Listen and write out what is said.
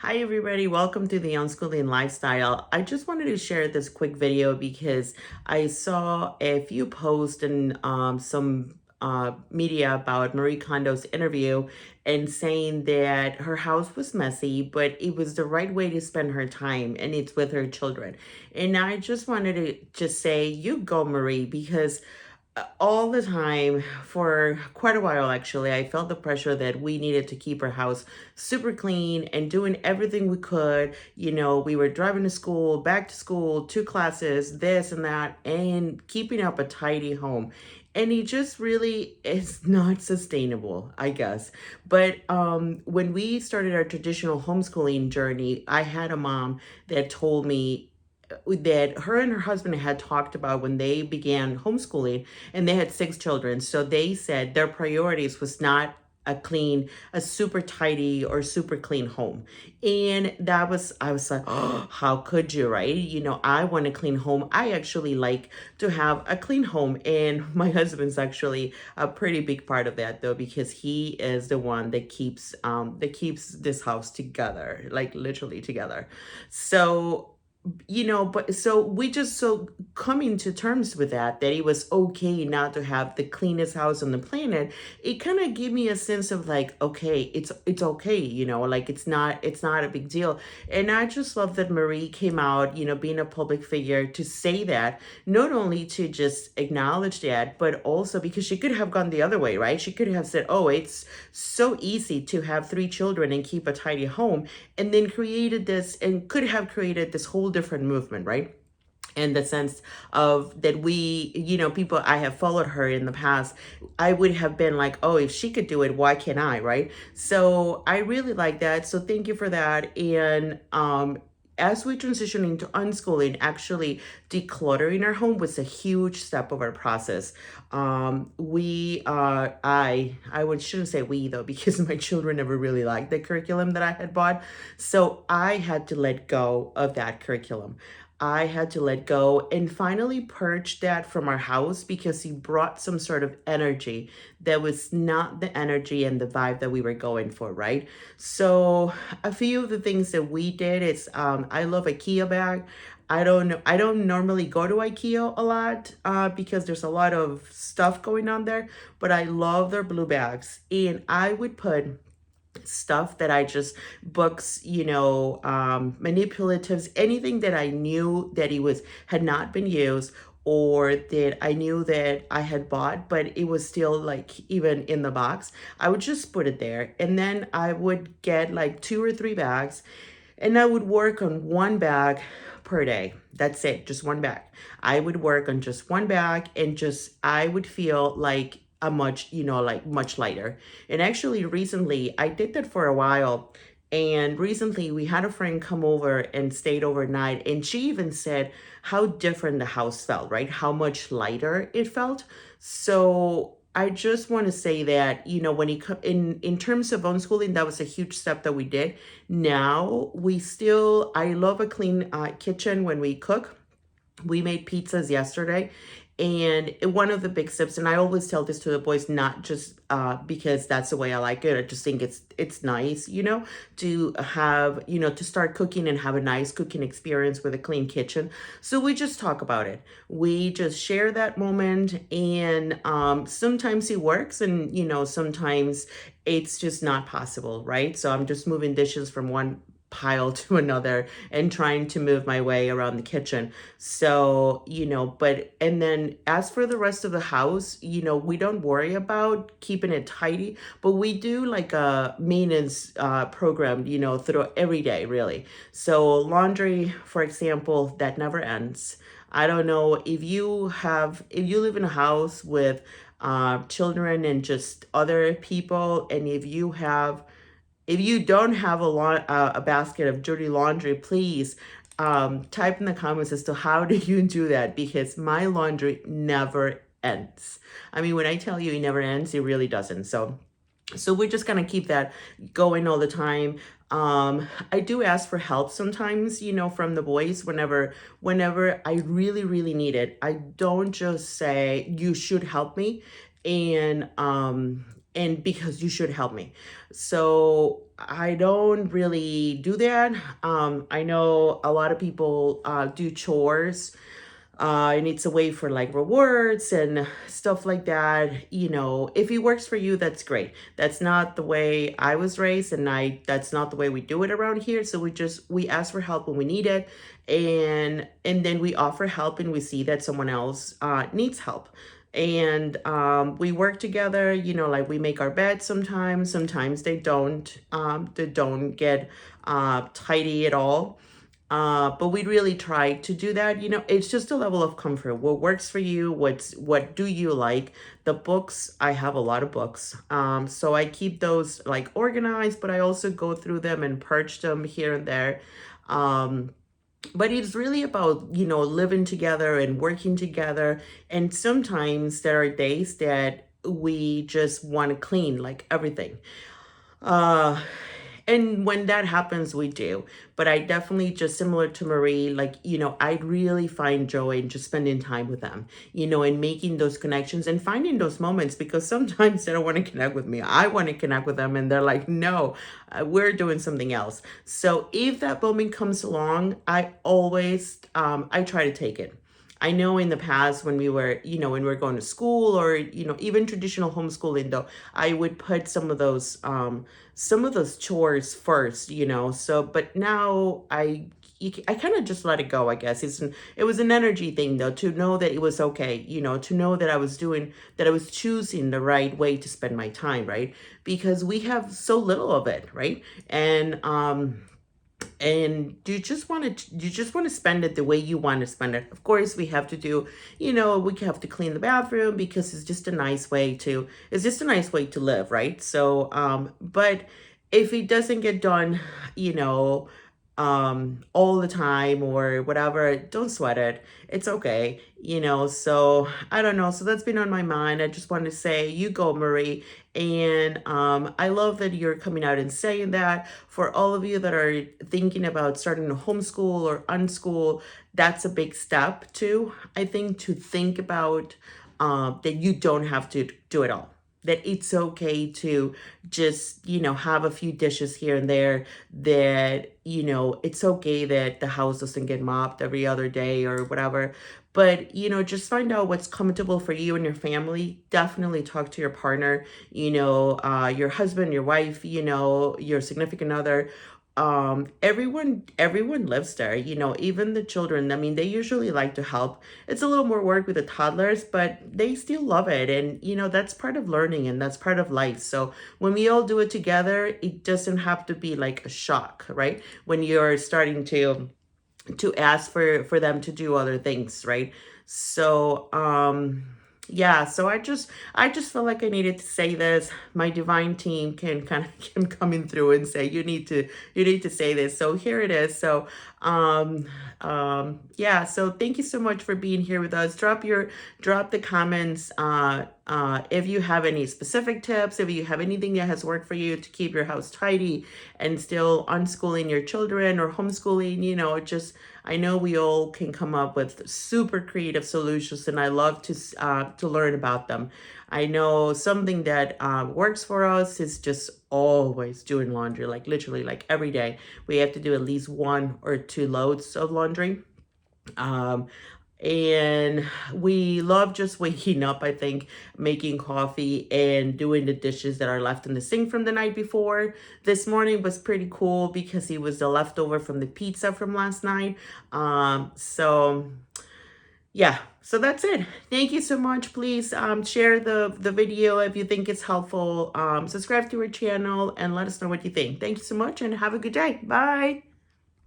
Hi everybody, welcome to the Unschooling Lifestyle. I just wanted to share this quick video because I saw a few posts and some media about Marie Kondo's interview and saying that her house was messy, but it was the right way to spend her time and it's with her children. And I just wanted to just say, you go Marie, because all the time for quite a while actually I felt the pressure that we needed to keep our house super clean and doing everything we could. We were driving to school, back to school, to classes, this and that, and keeping up a tidy home, and it just really is not sustainable, I guess. But when we started our traditional homeschooling journey, I had a mom that told me that her and her husband had talked about when they began homeschooling, and they had 6 children. So they said their priorities was not a super tidy or super clean home. And I was like, oh, how could you, right? I want a clean home. I actually like to have a clean home. And my husband's actually a pretty big part of that though, because he is the one that keeps this house together, like literally together. So but so we just so coming to terms with that it was okay not to have the cleanest house on the planet. It kind of gave me a sense of like, okay, it's okay, like it's not a big deal. And I just love that Marie came out, being a public figure, to say that, not only to just acknowledge that, but also because she could have gone the other way, right? She could have said, oh, it's so easy to have 3 children and keep a tidy home, and then created this and could have created this whole different movement, right? In the sense of that, we, people I have followed her in the past, I would have been like, oh, if she could do it, why can't I, right? So I really like that. So thank you for that. And as we transition into unschooling, actually decluttering our home was a huge step of our process. We I would shouldn't say we though, because my children never really liked the curriculum that I had bought. So I had to let go of that curriculum. I had to let go and finally purge that from our house, because he brought some sort of energy that was not the energy and the vibe that we were going for, right? So a few of the things that we did is, I love IKEA bag. I don't normally go to IKEA a lot because there's a lot of stuff going on there, but I love their blue bags. And I would put stuff that I just, books, manipulatives, anything that I knew that it was had not been used, or that I knew that I had bought, but it was still like even in the box. I would just put it there. And then I would get like 2 or 3 bags, and I would work on one bag per day. That's it, just one bag. I would work on just one bag, and just I would feel like a much, like much lighter. And actually recently I did that for a while. And recently we had a friend come over and stayed overnight, and she even said how different the house felt, right? How much lighter it felt. So I just want to say that, when in terms of unschooling, that was a huge step that we did. Now we still, I love a clean kitchen when we cook. We made pizzas yesterday, and one of the big steps, and I always tell this to the boys, not just because that's the way I like it. I just think it's nice, to have, to start cooking and have a nice cooking experience with a clean kitchen. So we just talk about it. We just share that moment, and sometimes it works, and sometimes it's just not possible, right? So I'm just moving dishes from one pile to another and trying to move my way around the kitchen. So, but, and then as for the rest of the house, we don't worry about keeping it tidy, but we do like a maintenance program, through every day, really. So laundry, for example, that never ends. I don't know if you live in a house with children and just other people, and if you don't have a basket of dirty laundry, please type in the comments as to how do you do that, because my laundry never ends. I mean, when I tell you it never ends, it really doesn't. So we're just gonna keep that going all the time. I do ask for help sometimes, from the boys whenever I really, really need it. I don't just say you should help me, and because you should help me. So I don't really do that. I know a lot of people do chores, and it's a way for like rewards and stuff like that. If it works for you, that's great. That's not the way I was raised, and that's not the way we do it around here. So we ask for help when we need it, and then we offer help, and we see that someone else needs help. And we work together, like we make our beds sometimes they don't get tidy at all, but we really try to do that. It's just a level of comfort. What works for you? What do you like? The books, I have a lot of books. So I keep those like organized, but I also go through them and purge them here and there. Um, but it's really about, living together and working together. And sometimes there are days that we just want to clean like everything. Uh, and when that happens, we do. But I definitely, just similar to Marie, like, I really find joy in just spending time with them, and making those connections and finding those moments, because sometimes they don't want to connect with me. I want to connect with them, and they're like, no, we're doing something else. So if that moment comes along, I try to take it. I know in the past when when we were going to school, or, even traditional homeschooling, though, I would put some of those chores first, so, but now I kind of just let it go, I guess. It was an energy thing, though, to know that it was okay, to know that I was choosing the right way to spend my time, right? Because we have so little of it, right? And you just want to spend it the way you want to spend it. Of course, we have to we have to clean the bathroom, because it's just a nice way to live, right? So but if it doesn't get done, you know all the time or whatever, don't sweat it. It's okay, so I don't know. So that's been on my mind. I just wanted to say, you go, Marie. And I love that you're coming out and saying that. For all of you that are thinking about starting to homeschool or unschool, that's a big step too, I think, to think about that you don't have to do it all. That it's okay to just, have a few dishes here and there. That, it's okay that the house doesn't get mopped every other day or whatever. But, just find out what's comfortable for you and your family. Definitely talk to your partner, your husband, your wife, your significant other. Everyone lives there, even the children. I mean, they usually like to help. It's a little more work with the toddlers, but they still love it. And that's part of learning, and that's part of life. So when we all do it together, it doesn't have to be like a shock, right? When you're starting to ask for them to do other things, right? So yeah, so I just felt like I needed to say this. My divine team can kind of came coming through and say, you need to say this. So here it is. So yeah, so thank you so much for being here with us. Drop the comments if you have any specific tips, if you have anything that has worked for you to keep your house tidy and still unschooling your children or homeschooling. Just, I know we all can come up with super creative solutions, and I love to learn about them. I know something that works for us is just always doing laundry, like literally, like every day. We have to do at least 1 or 2 loads of laundry. Um, and we love just waking up, I think, making coffee and doing the dishes that are left in the sink from the night before. This morning was pretty cool because it was the leftover from the pizza from last night. So yeah, so that's it. Thank you so much. Please share the video if you think it's helpful. Subscribe to our channel and let us know what you think. Thank you so much, and have a good day. Bye.